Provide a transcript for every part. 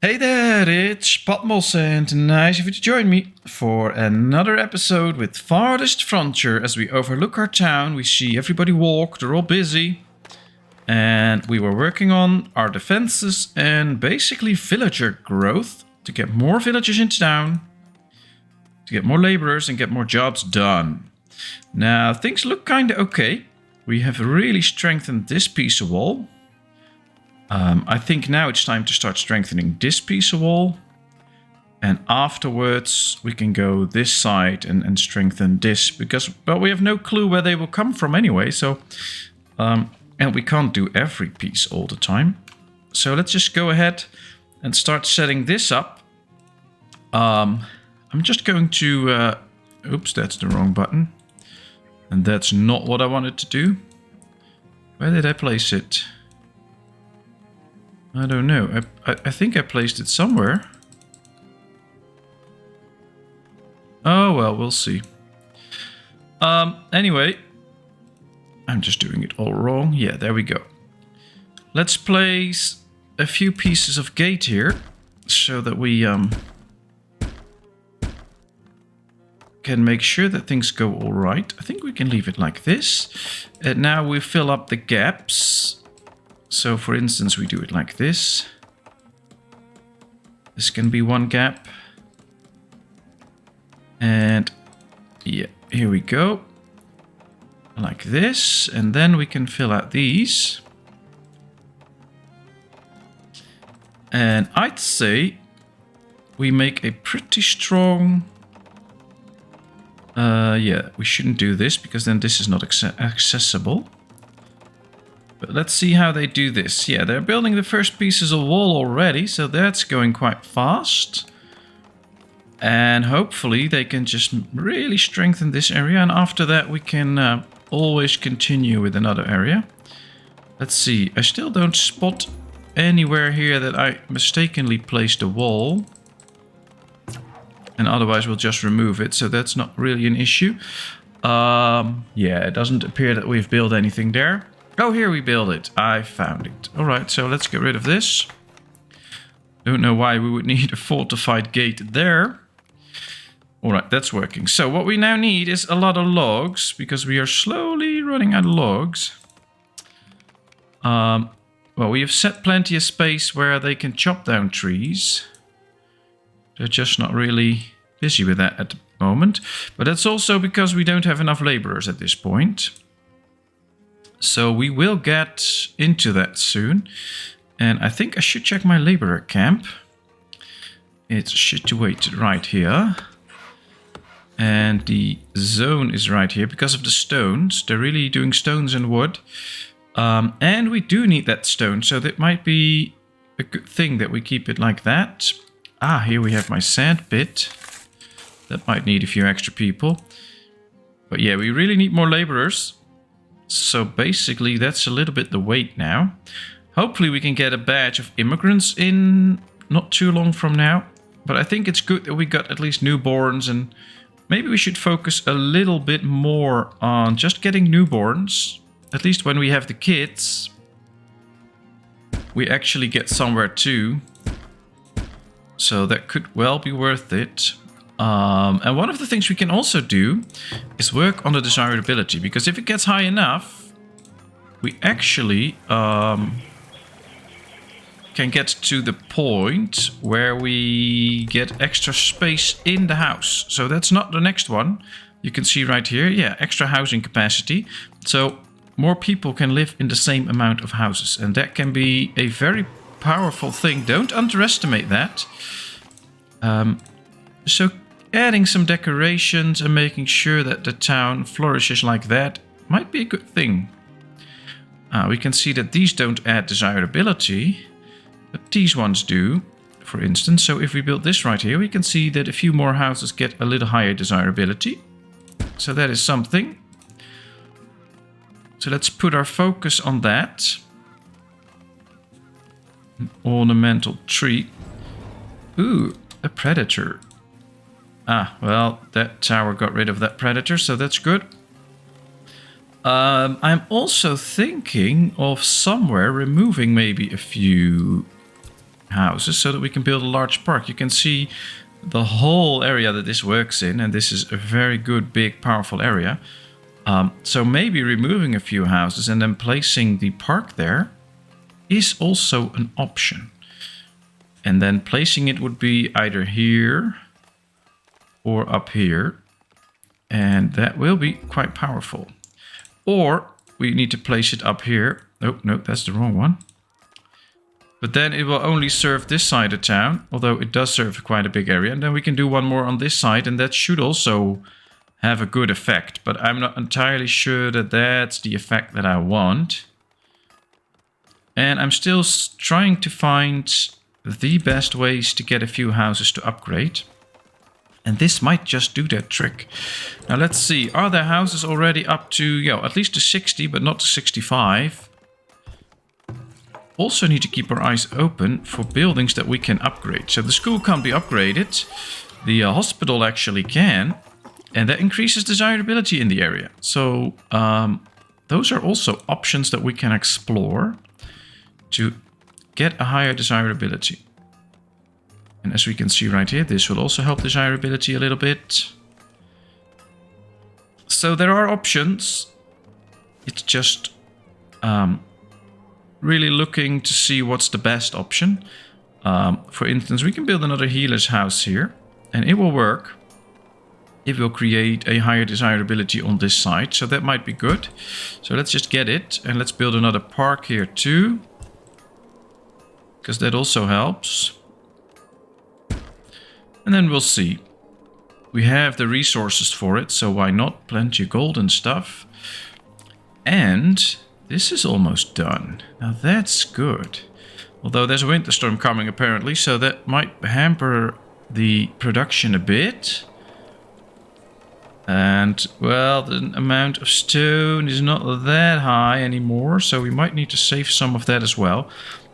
Hey there, it's Patmos and nice of you to join me for another episode with Farthest Frontier. As we overlook our town, we see everybody walk, they're all busy. And we were working on our defenses and basically villager growth to get more villagers into town, to get more laborers and get more jobs done. Now, things look kind of okay. We have really strengthened this piece of wall. I think now it's time to start strengthening this piece of wall. And afterwards, we can go this side and strengthen this. Because, well, we have no clue where they will come from anyway. So, and we can't do every piece all the time. So let's just go ahead and start setting this up. I'm just going to... oops, that's the wrong button. And that's not what I wanted to do. Where did I place it? I don't know. I think I placed it somewhere. Oh, well, we'll see. Anyway, I'm just doing it all wrong. Yeah, there we go. Let's place a few pieces of gate here so that we can make sure that things go all right. I think we can leave it like this. And now we fill up the gaps. So, for instance, we do it like this. This can be one gap. And, yeah, here we go. Like this. And then we can fill out these. And I'd say we make a pretty strong... yeah, we shouldn't do this because then this is not accessible. But let's see how they do this. Yeah, they're building the first pieces of wall already, so that's going quite fast. And hopefully they can just really strengthen this area. And after that we can always continue with another area. Let's see, I still don't spot anywhere here that I mistakenly placed a wall. And otherwise we'll just remove it, so that's not really an issue. Yeah, it doesn't appear that we've built anything there. Oh, here we build it. I found it. Alright, so let's get rid of this. Don't know why we would need a fortified gate there. Alright, that's working. So what we now need is a lot of logs, because we are slowly running out of logs. Well, we have set plenty of space where they can chop down trees. They're just not really busy with that at the moment. But that's also because we don't have enough laborers at this point. So we will get into that soon. And I think I should check my laborer camp. It's situated right here. And the zone is right here because of the stones. They're really doing stones and wood. And we do need that stone. So that might be a good thing that we keep it like that. Ah, here we have my sand pit. That might need a few extra people. But yeah, we really need more laborers. So basically that's a little bit the wait now. Hopefully we can get a batch of immigrants in not too long from now. But I think it's good that we got at least newborns, and maybe we should focus a little bit more on just getting newborns. At least when we have the kids, we actually get somewhere too. So that could well be worth it. And one of the things we can also do is work on the desirability, because if it gets high enough, we actually can get to the point where we get extra space in the house. So that's not the next one. You can see right here, yeah, extra housing capacity. So more people can live in the same amount of houses, and that can be a very powerful thing. Don't underestimate that. So adding some decorations and making sure that the town flourishes like that might be a good thing. We can see that these don't add desirability, but these ones do, for instance. So if we build this right here, we can see that a few more houses get a little higher desirability. So that is something. So let's put our focus on that. An ornamental tree. Ooh, a predator. Ah, well, that tower got rid of that predator, so that's good. I'm also thinking of somewhere removing maybe a few houses so that we can build a large park. You can see the whole area that this works in, and this is a very good, big, powerful area. So maybe removing a few houses and then placing the park there is also an option. And then placing it would be either here or up here. And that will be quite powerful. Or we need to place it up here. Oh, no, that's the wrong one. But then it will only serve this side of town, although it does serve quite a big area. And then we can do one more on this side, and that should also have a good effect. But I'm not entirely sure that that's the effect that I want. And I'm still trying to find the best ways to get a few houses to upgrade. And this might just do that trick. Now let's see, are there houses already up to, at least to 60, but not to 65? Also need to keep our eyes open for buildings that we can upgrade. So the school can't be upgraded. The hospital actually can. And that increases desirability in the area. So those are also options that we can explore to get a higher desirability. And as we can see right here, this will also help desirability a little bit. So there are options. It's just really looking to see what's the best option. For instance, we can build another healer's house here, and it will work. It will create a higher desirability on this side, so that might be good. So let's just get it, and let's build another park here too, because that also helps. And then we'll see. We have the resources for it, so why not? Plenty of gold and stuff. And this is almost done. Now that's good. Although there's a winter storm coming apparently, so that might hamper the production a bit. And, well, the amount of stone is not that high anymore, so we might need to save some of that as well.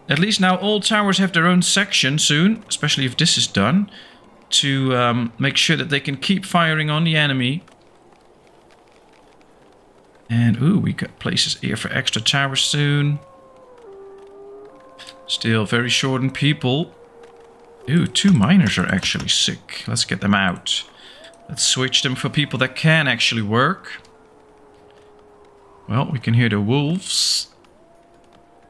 At least now all towers have their own section soon, especially if this is done, to make sure that they can keep firing on the enemy. And, ooh, we got places here for extra towers soon. Still very short on people. Ooh, 2 miners are actually sick. Let's get them out. Let's switch them for people that can actually work. Well, we can hear the wolves.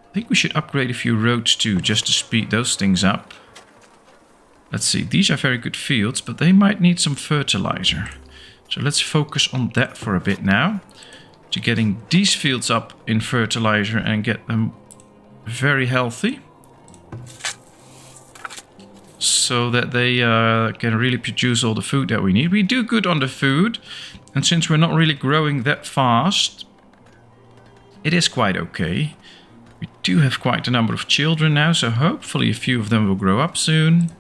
I think we should upgrade a few roads too, just to speed those things up. Let's see, these are very good fields, but they might need some fertilizer. So let's focus on that for a bit now. To getting these fields up in fertilizer and get them very healthy. So that they can really produce all the food that we need. We do good on the food. And since we're not really growing that fast, it is quite okay. We do have quite a number of children now, so hopefully a few of them will grow up soon.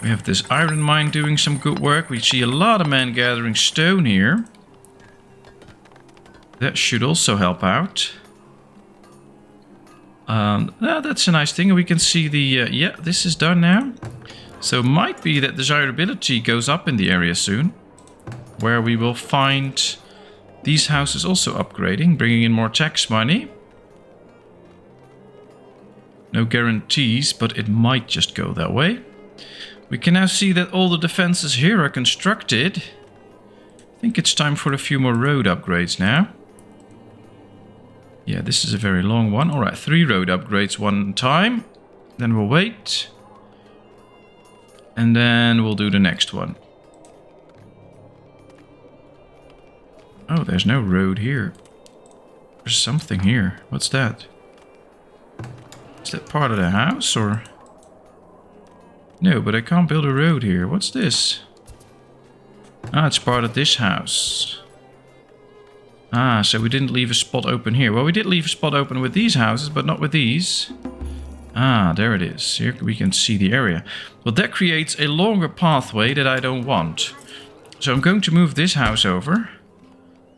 We have this iron mine doing some good work. We see a lot of men gathering stone here. That should also help out. That's a nice thing. We can see the... yeah, this is done now. So might be that desirability goes up in the area soon. Where we will find these houses also upgrading, bringing in more tax money. No guarantees, but it might just go that way. We can now see that all the defenses here are constructed. I think it's time for a few more road upgrades now. Yeah, this is a very long one. Alright, 3 road upgrades one time. Then we'll wait. And then we'll do the next one. Oh, there's no road here. There's something here. What's that? Is that part of the house or... No, but I can't build a road here. What's this? Ah, it's part of this house. Ah, so we didn't leave a spot open here. Well, we did leave a spot open with these houses, but not with these. Ah, there it is. Here we can see the area. Well, that creates a longer pathway that I don't want. So I'm going to move this house over.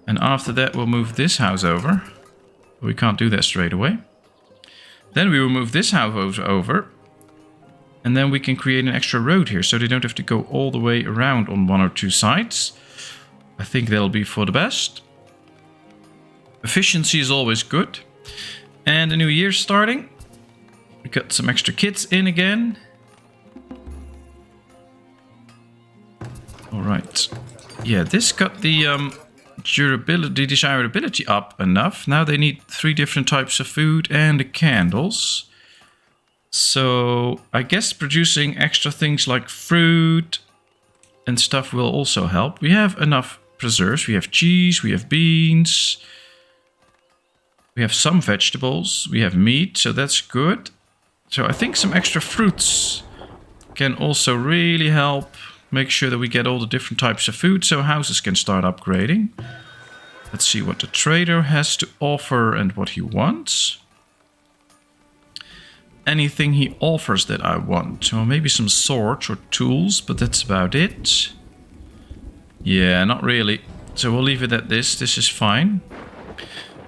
And after that, we'll move this house over. We can't do that straight away. Then we will move this house over. And then we can create an extra road here, so they don't have to go all the way around on 1 or 2 sides. I think that'll be for the best. Efficiency is always good. And the new year's starting. We got some extra kits in again. All right. Yeah, this got the desirability up enough. Now they need 3 different types of food and the candles. So I guess producing extra things like fruit and stuff will also help. We have enough preserves. We have cheese, we have beans. We have some vegetables. We have meat, so that's good. So I think some extra fruits can also really help make sure that we get all the different types of food so houses can start upgrading. Let's see what the trader has to offer and what he wants. Anything he offers that I want. Or maybe some swords or tools, but that's about it. Yeah, not really. So we'll leave it at this. This is fine.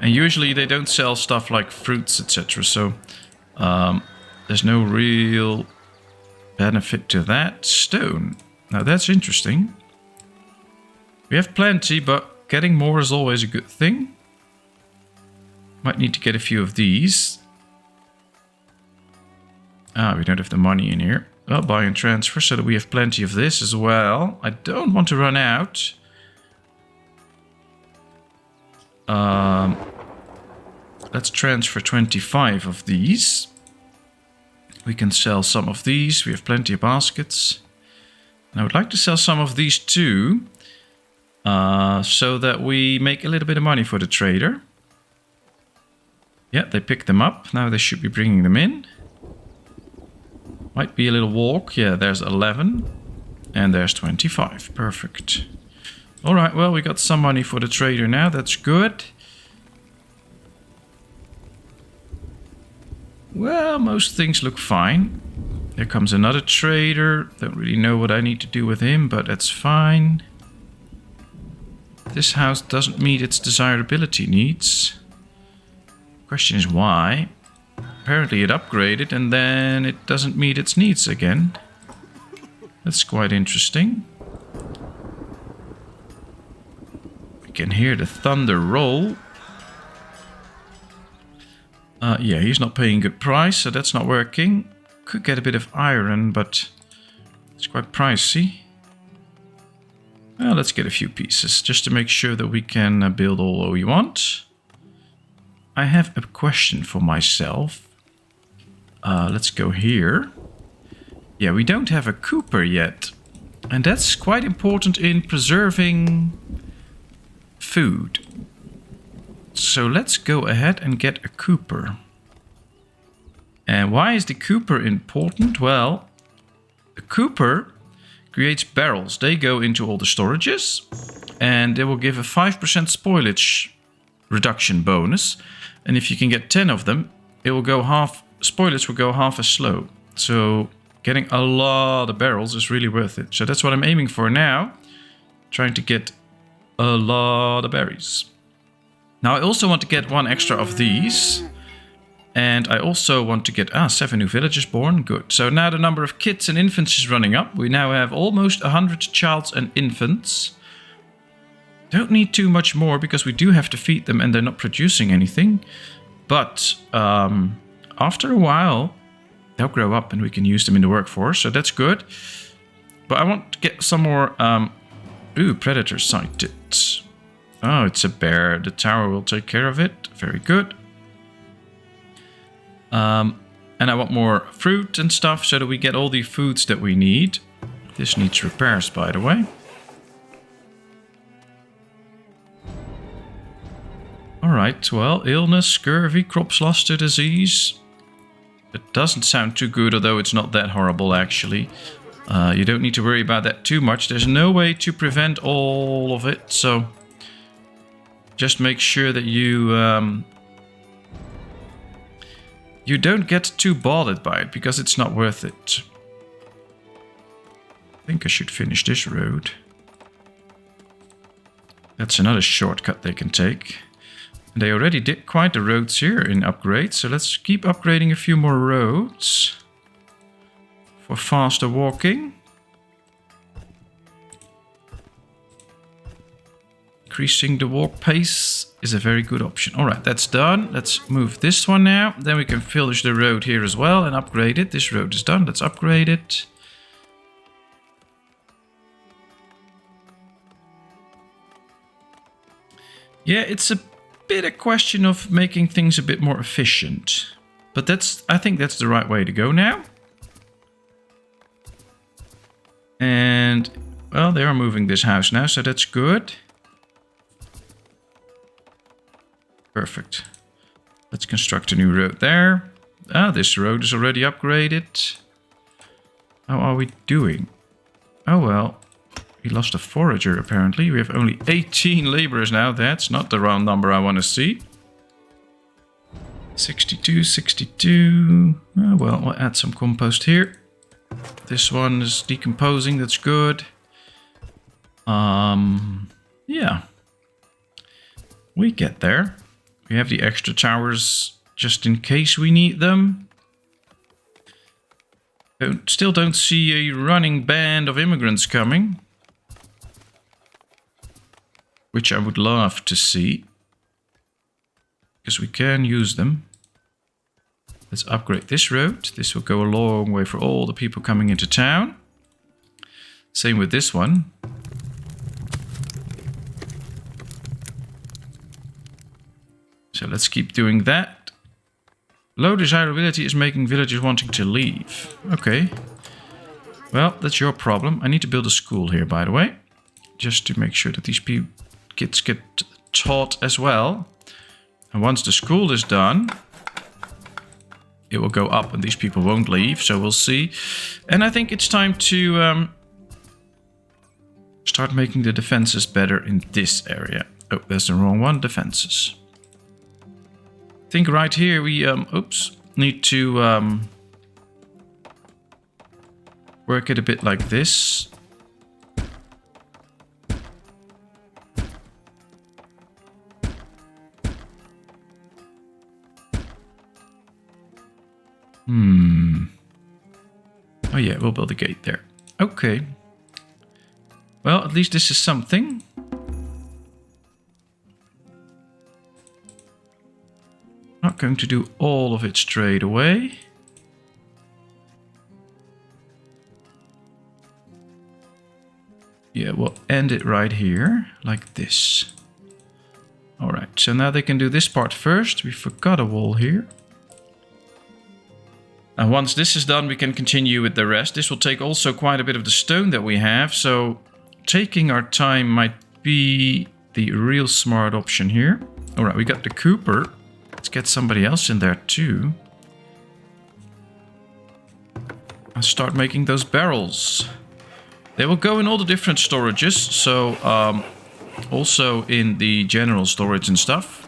And usually they don't sell stuff like fruits, etc. So there's no real benefit to that. Stone. Now that's interesting. We have plenty, but getting more is always a good thing. Might need to get a few of these. Ah, we don't have the money in here. Well, buy and transfer so that we have plenty of this as well. I don't want to run out. Let's transfer 25 of these. We can sell some of these. We have plenty of baskets. And I would like to sell some of these too. So that we make a little bit of money for the trader. Yeah, they picked them up. Now they should be bringing them in. Might be a little walk. Yeah, there's 11. And there's 25. Perfect. Alright, well, we got some money for the trader now. That's good. Well, most things look fine. There comes another trader. Don't really know what I need to do with him, but that's fine. This house doesn't meet its desirability needs. Question is why? Apparently it upgraded and then it doesn't meet its needs again. That's quite interesting. We can hear the thunder roll. Yeah, he's not paying good price, so that's not working. Could get a bit of iron, but it's quite pricey. Well, let's get a few pieces, just to make sure that we can build all we want. I have a question for myself. Let's go here. Yeah, we don't have a cooper yet. And that's quite important in preserving food. So let's go ahead and get a cooper. And why is the cooper important? Well, the cooper creates barrels. They go into all the storages. And they will give a 5% spoilage reduction bonus. And if you can get 10 of them, it will go half. Spoilage will go half as slow. So getting a lot of barrels is really worth it. So that's what I'm aiming for now. Trying to get a lot of berries. Now I also want to get 1 extra of these. And I also want to get 7 new villagers born. Good. So now the number of kids and infants is running up. We now have almost 100 childs and infants. Don't need too much more because we do have to feed them and they're not producing anything. But after a while, they'll grow up and we can use them in the workforce. So that's good. But I want to get some more... predator sighted. Oh, it's a bear. The tower will take care of it. Very good. And I want more fruit and stuff so that we get all the foods that we need. This needs repairs, by the way. Alright, well, illness, scurvy, cropsluster disease. It doesn't sound too good, although it's not that horrible, actually. You don't need to worry about that too much. There's no way to prevent all of it, so... just make sure that you don't get too bothered by it, because it's not worth it. I think I should finish this road. That's another shortcut they can take. They already did quite the roads here in upgrades, so let's keep upgrading a few more roads for faster walking. increasing the walk pace is a very good option. All right, that's done. Let's move this one now. Then we can finish the road here as well and upgrade it. This road is done. Let's upgrade it. Yeah, it's a bit a question of making things a bit more efficient. But I think that's the right way to go now. And, well, they are moving this house now, so that's good. Perfect. Let's construct a new road there. Ah, this road is already upgraded. How are we doing? Oh, well. We lost a forager, apparently. We have only 18 laborers now. That's not the round number I want to see. 62, 62. Oh, well, we'll add some compost here. This one is decomposing. That's good. Yeah. We get there. We have the extra towers just in case we need them. Still don't see a running band of immigrants coming. Which I would love to see. Because we can use them. Let's upgrade this road. This will go a long way for all the people coming into town. Same with this one. So let's keep doing that. Low desirability is making villagers wanting to leave. Okay. Well, that's your problem. I need to build a school here, by the way. Just to make sure that these kids get taught as well. And once the school is done, it will go up and these people won't leave. So we'll see. And I think it's time to start making the defenses better in this area. Oh, that's the wrong one. Defenses. I think right here we need to work it a bit like this. Oh yeah, we'll build a gate there. Okay. Well, at least this is something. Not going to do all of it straight away. Yeah, we'll end it right here, like this. Alright, so now they can do this part first. We forgot a wall here. And once this is done, we can continue with the rest. This will take also quite a bit of the stone that we have. So taking our time might be the real smart option here. All right, we got the Cooper. Let's get somebody else in there too. And start making those barrels. They will go in all the different storages. So also in the general storage and stuff.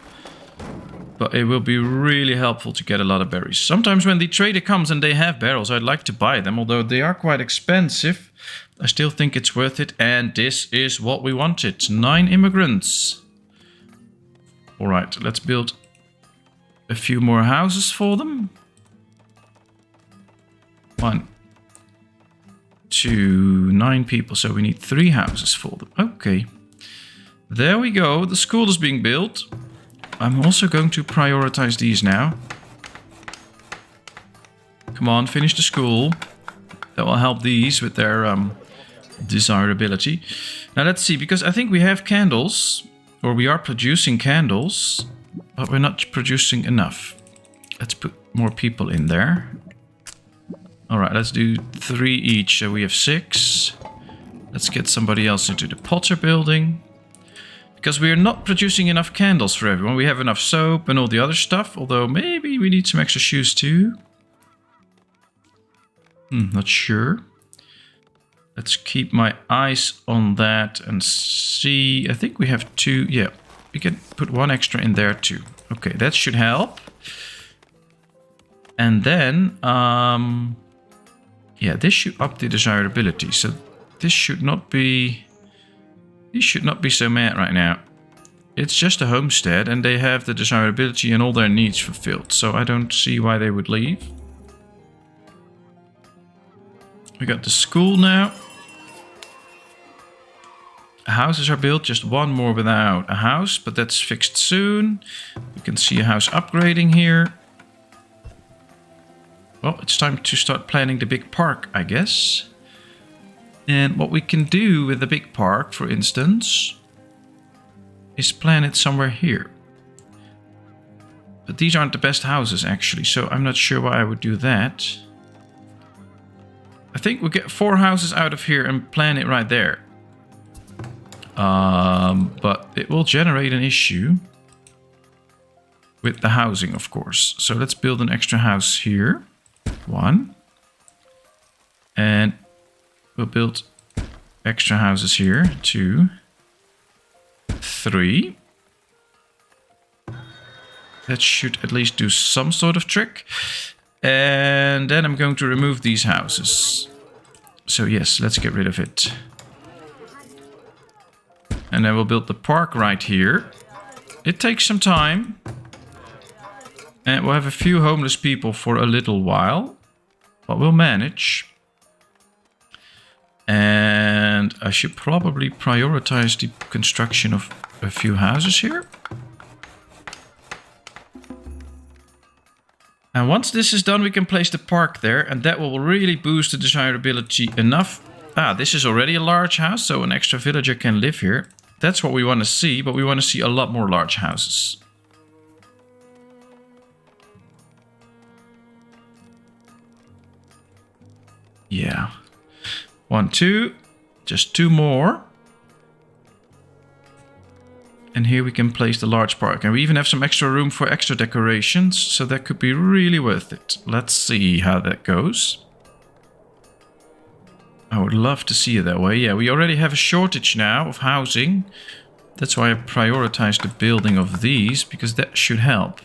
But it will be really helpful to get a lot of berries. Sometimes when the trader comes and they have barrels, I'd like to buy them. Although they are quite expensive, I still think it's worth it. And this is what we wanted. 9 immigrants. Alright, let's build a few more houses for them. 1, 2, 9 people. So we need 3 houses for them. Okay. There we go. The school is being built. I'm also going to prioritize these now. Come on, finish the school. That will help these with their desirability. Now let's see, because I think we have candles, or we are producing candles, but we're not producing enough. Let's put more people in there. Alright, let's do 3 each, so we have 6. Let's get somebody else into the Potter building. Because we are not producing enough candles for everyone. We have enough soap and all the other stuff. Although maybe we need some extra shoes too. Not sure. Let's keep my eyes on that and see. I think we have 2. Yeah, we can put 1 extra in there too. Okay, that should help. And then, yeah, this should up the desirability. So this should not be... He should not be so mad right now. It's just a homestead and they have the desirability and all their needs fulfilled. So I don't see why they would leave. We got the school now. houses are built. Just one more without a house, but that's fixed soon. We can see a house upgrading here. Well, it's time to start planning the big park, I guess. And what we can do with the big park, for instance, is plan it somewhere here. But these aren't the best houses, actually, so I'm not sure why I would do that. I think we'll get 4 houses out of here and plan it right there. But it will generate an issue with the housing, of course. So let's build an extra house here. 1. And we'll build extra houses here. 2. 3. That should at least do some sort of trick. And then I'm going to remove these houses. So yes, let's get rid of it. And then we'll build the park right here. It takes some time. And we'll have a few homeless people for a little while. But we'll manage. And I should probably prioritize the construction of a few houses here. And once this is done, we can place the park there. And that will really boost the desirability enough. Ah, this is already a large house, so an extra villager can live here. That's what we want to see, but we want to see a lot more large houses. Yeah. 1, 2. Just 2 more. And here we can place the large park. And we even have some extra room for extra decorations. So that could be really worth it. Let's see how that goes. I would love to see it that way. Yeah, we already have a shortage now of housing. That's why I prioritized the building of these, because that should help.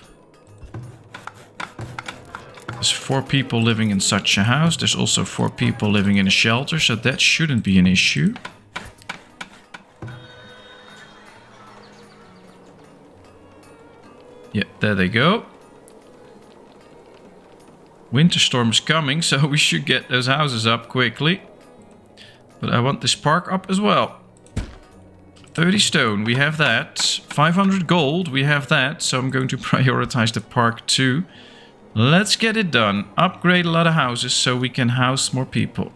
There's 4 people living in such a house. There's also 4 people living in a shelter, so that shouldn't be an issue. Yeah, there they go. Winter storm is coming, so we should get those houses up quickly. But I want this park up as well. 30 stone, we have that. 500 gold, we have that. So I'm going to prioritize the park too. Let's get it done. Upgrade a lot of houses so we can house more people.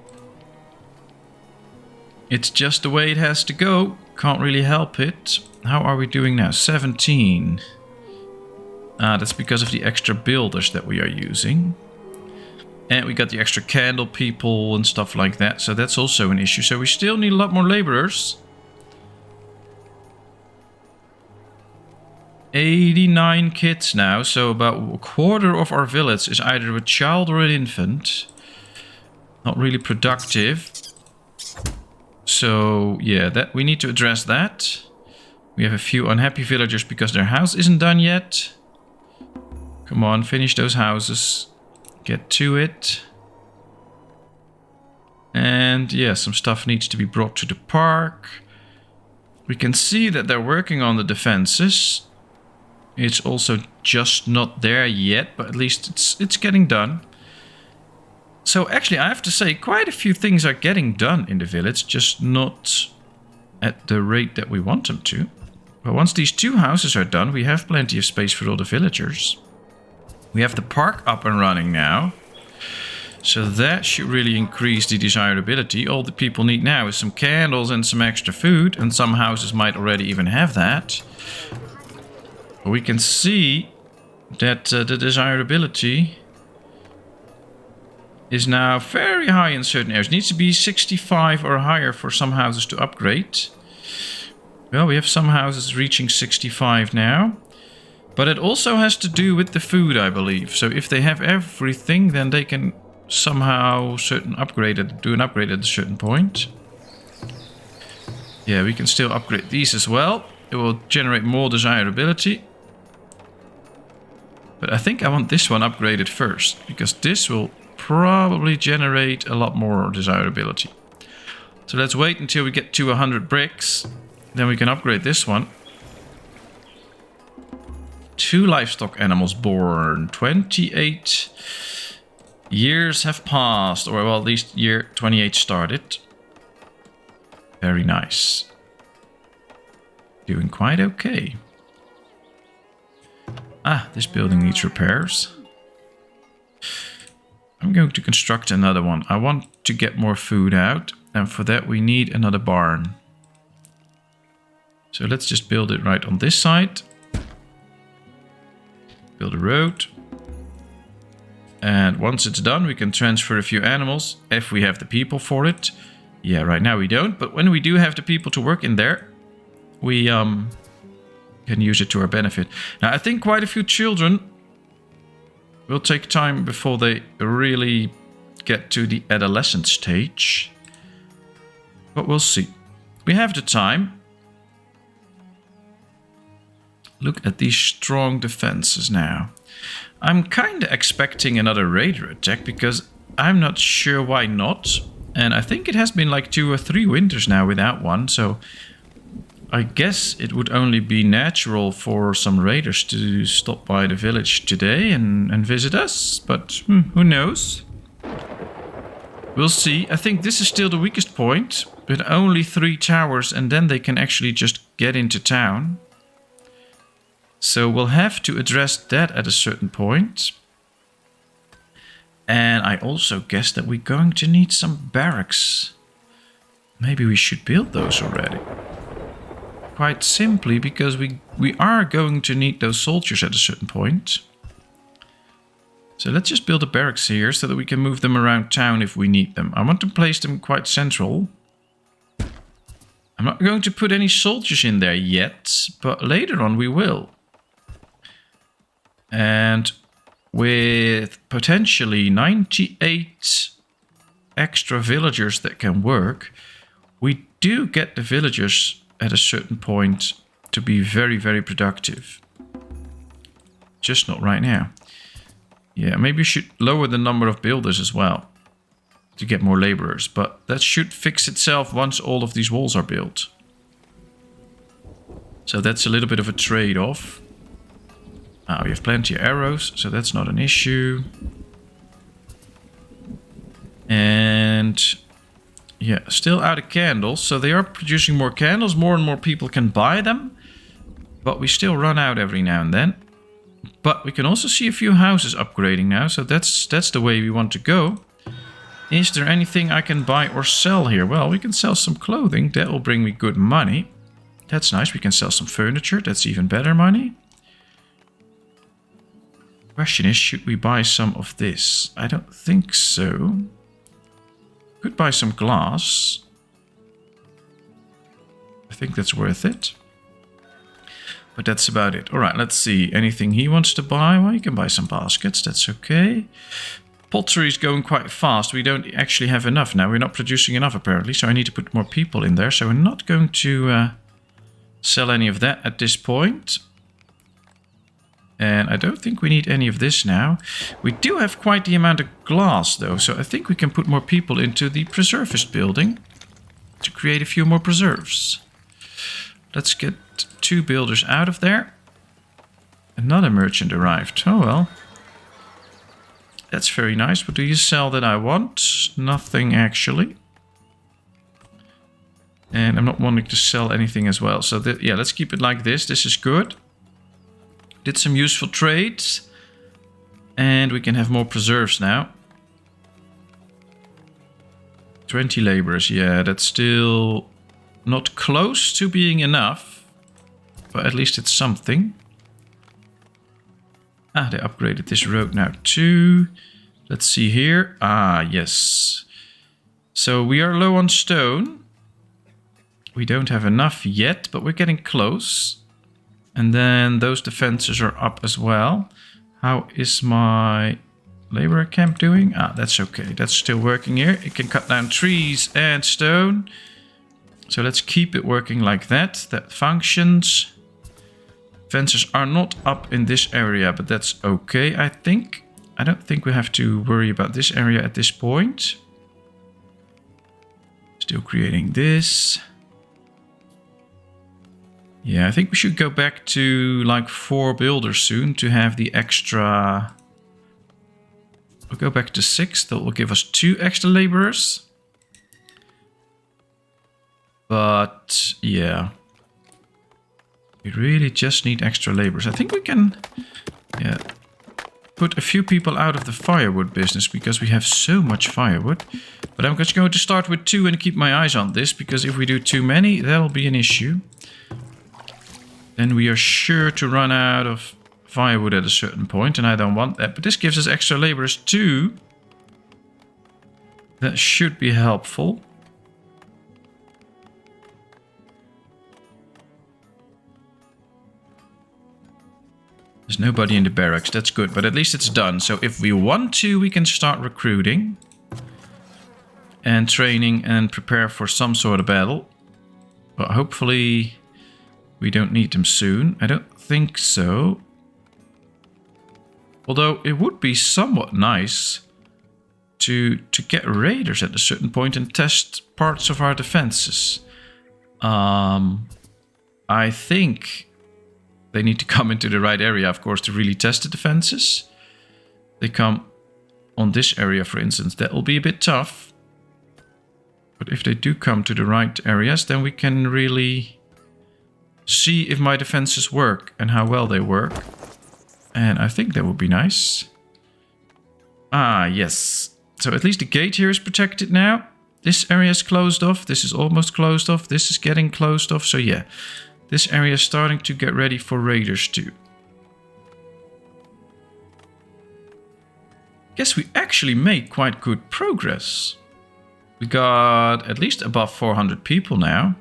It's just the way it has to go. Can't really help it. How are we doing now? 17. Ah, that's because of the extra builders that we are using. And we got the extra candle people and stuff like that. So that's also an issue. So we still need a lot more laborers. 89 kids now. So about a quarter of our village is either a child or an infant. Not really productive. So yeah, that we need to address that. We have a few unhappy villagers because their house isn't done yet. Come on, finish those houses. Get to it. And yeah, some stuff needs to be brought to the park. We can see that they're working on the defenses. It's also just not there yet, but at least it's getting done. So actually, I have to say, quite a few things are getting done in the village, just not at the rate that we want them to. But once these 2 houses are done, we have plenty of space for all the villagers. We have the park up and running now. So that should really increase the desirability. All the people need now is some candles and some extra food. And some houses might already even have that. But we can see that the desirability is now very high in certain areas. It needs to be 65 or higher for some houses to upgrade. Well, we have some houses reaching 65 now. But it also has to do with the food, I believe. So if they have everything, then they can somehow do an upgrade at a certain point. Yeah, we can still upgrade these as well. It will generate more desirability. But I think I want this one upgraded first, because this will probably generate a lot more desirability. So let's wait until we get to 100 bricks. Then we can upgrade this one. 2 livestock animals born. 28 years have passed. Or well, at least year 28 started. Very nice. Doing quite okay. Ah, this building needs repairs. I'm going to construct another one. I want to get more food out, and for that we need another barn. So let's just build it right on this side. Build a road. And once it's done, we can transfer a few animals if we have the people for it. Yeah, right now we don't, but when we do have the people to work in there, we can use it to our benefit. Now, I think quite a few children will take time before they really get to the adolescent stage. But we'll see. We have the time. Look at these strong defenses now. I'm kind of expecting another raider attack because I'm not sure why not. And I think it has been like 2 or 3 winters now without one. So I guess it would only be natural for some raiders to stop by the village today and visit us. But who knows? We'll see. I think this is still the weakest point. With only 3 towers, and then they can actually just get into town. So we'll have to address that at a certain point. And I also guess that we're going to need some barracks. Maybe we should build those already. Quite simply because we are going to need those soldiers at a certain point. So let's just build a barracks here so that we can move them around town if we need them. I want to place them quite central. I'm not going to put any soldiers in there yet, but later on we will. And with potentially 98 extra villagers that can work, we do get the villagers at a certain point to be very, very productive. Just not right now. Yeah, maybe we should lower the number of builders as well to get more laborers, but that should fix itself once all of these walls are built. So that's a little bit of a trade-off. We have plenty of arrows, so that's not an issue. And yeah, still out of candles. So they are producing more candles. More and more people can buy them. But we still run out every now and then. But we can also see a few houses upgrading now. So that's the way we want to go. Is there anything I can buy or sell here? Well, we can sell some clothing. That will bring me good money. That's nice. We can sell some furniture. That's even better money. Question is, should we buy some of this? I don't think so. Could buy some glass. I think that's worth it. But that's about it. Alright, let's see. Anything he wants to buy? Well, you can buy some baskets. That's okay. Pottery is going quite fast. We don't actually have enough now. We're not producing enough, apparently. So I need to put more people in there. So we're not going to sell any of that at this point. And I don't think we need any of this now. We do have quite the amount of glass, though. So I think we can put more people into the preservist building to create a few more preserves. Let's get 2 builders out of there. Another merchant arrived. Oh, well. That's very nice. What do you sell that I want? Nothing, actually. And I'm not wanting to sell anything as well. So, yeah, let's keep it like this. This is good. Did some useful trades. And we can have more preserves now. 20 laborers. Yeah, that's still not close to being enough. But at least it's something. Ah, they upgraded this road now too. Let's see here. Ah, yes. So we are low on stone. We don't have enough yet, but we're getting close. And then those defenses are up as well. How is my laborer camp doing? Ah, that's okay. That's still working here. It can cut down trees and stone. So let's keep it working like that. That functions. Fences are not up in this area, but that's okay, I think. I don't think we have to worry about this area at this point. Still creating this. Yeah, I think we should go back to like 4 builders soon to have the extra. We'll go back to 6. That will give us 2 extra laborers. But yeah, We really just need extra laborers. I think we can, yeah, put a few people out of the firewood business because we have so much firewood. But I'm just going to start with 2 and keep my eyes on this, because if we do too many, that'll be an issue. Then we are sure to run out of firewood at a certain point, and I don't want that. But this gives us extra laborers too. That should be helpful. There's nobody in the barracks, that's good, but at least it's done. So if we want to, we can start recruiting and training and prepare for some sort of battle. But hopefully we don't need them soon. I don't think so. Although it would be somewhat nice to get raiders at a certain point and test parts of our defenses. I think they need to come into the right area, of course, to really test the defenses. They come on this area, for instance, that will be a bit tough. But if they do come to the right areas, then we can really see if my defenses work and how well they work. And I think that would be nice. Ah, yes. So at least the gate here is protected now. This area is closed off. This is almost closed off. This is getting closed off. So yeah, this area is starting to get ready for raiders too. Guess we actually made quite good progress. We got at least above 400 people now.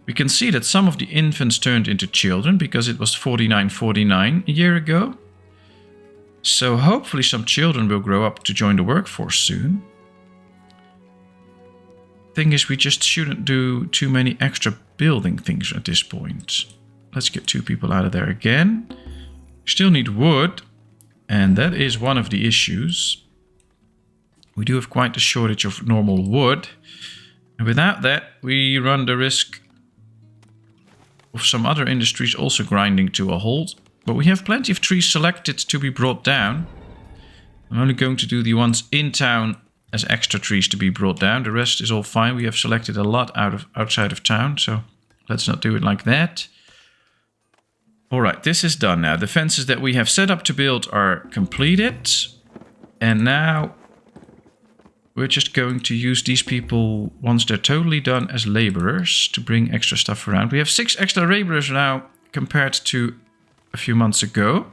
We can see that some of the infants turned into children because it was 49-49 a year ago. So hopefully some children will grow up to join the workforce soon. Thing is, we just shouldn't do too many extra building things at this point. Let's get 2 people out of there again. We still need wood, and that is one of the issues. We do have quite a shortage of normal wood. And without that, we run the risk of some other industries also grinding to a halt. But we have plenty of trees selected to be brought down. I'm only going to do the ones in town as extra trees to be brought down. The rest is all fine. We have selected a lot outside of town, so let's not do it like that. Alright, this is done now. The fences that we have set up to build are completed. And now we're just going to use these people, once they're totally done, as laborers to bring extra stuff around. We have 6 extra laborers now compared to a few months ago.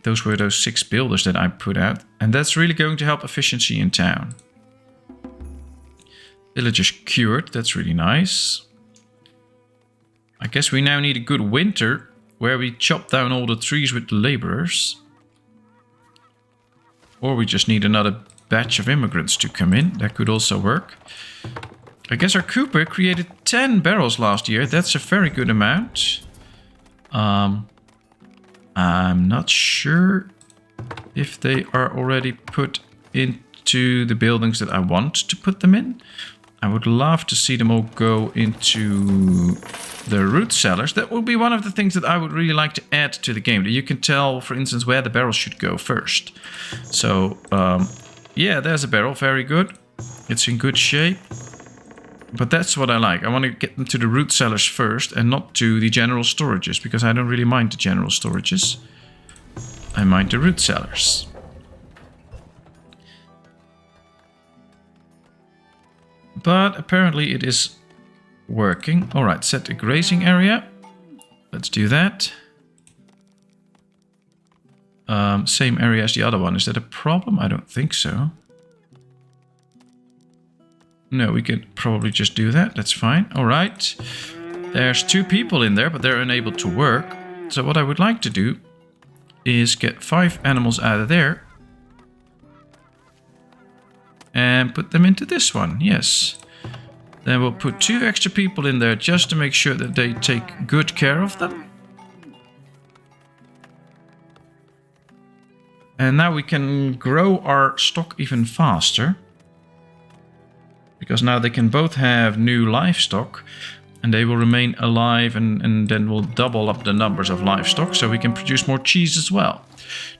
Those were those 6 builders that I put out. And that's really going to help efficiency in town. Villagers cured, that's really nice. I guess we now need a good winter where we chop down all the trees with the laborers. Or we just need another batch of immigrants to come in. That could also work. I guess our Cooper created 10 barrels last year. That's a very good amount. I'm not sure if they are already put into the buildings that I want to put them in. I would love to see them all go into the root cellars. That would be one of the things that I would really like to add to the game. That you can tell, for instance, where the barrels should go first. So, yeah, there's a barrel. Very good. It's in good shape. But that's what I like. I want to get them to the root cellars first and not to the general storages, because I don't really mind the general storages. I mind the root cellars. But apparently it is working. Alright, set a grazing area. Let's do that. Same area as the other one. Is that a problem? I don't think so. No, we can probably just do that. That's fine. Alright. There's 2 people in there, but they're unable to work. So what I would like to do is get 5 animals out of there. And put them into this one. Yes. Then we'll put 2 extra people in there just to make sure that they take good care of them. And now we can grow our stock even faster. Because now they can both have new livestock. And they will remain alive, and then we'll double up the numbers of livestock. So we can produce more cheese as well.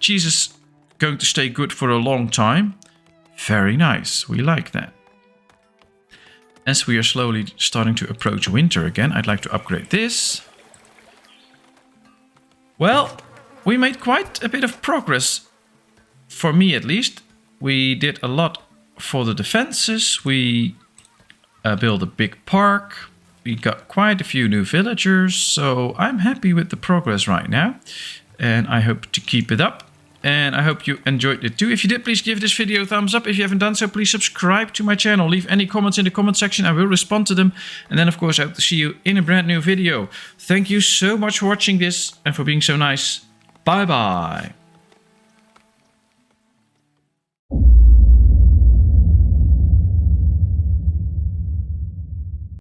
Cheese is going to stay good for a long time. Very nice. We like that. as we are slowly starting to approach winter again, I'd like to upgrade this. Well, we made quite a bit of progress, for me at least. We did a lot for the defenses. We built a big park. We got quite a few new villagers, so I'm happy with the progress right now. And I hope to keep it up. And I hope you enjoyed it too. If you did, please give this video a thumbs up. If you haven't done so, please subscribe to my channel. Leave any comments in the comment section. I will respond to them. And then, of course, I hope to see you in a brand new video. Thank you so much for watching this and for being so nice. Bye-bye.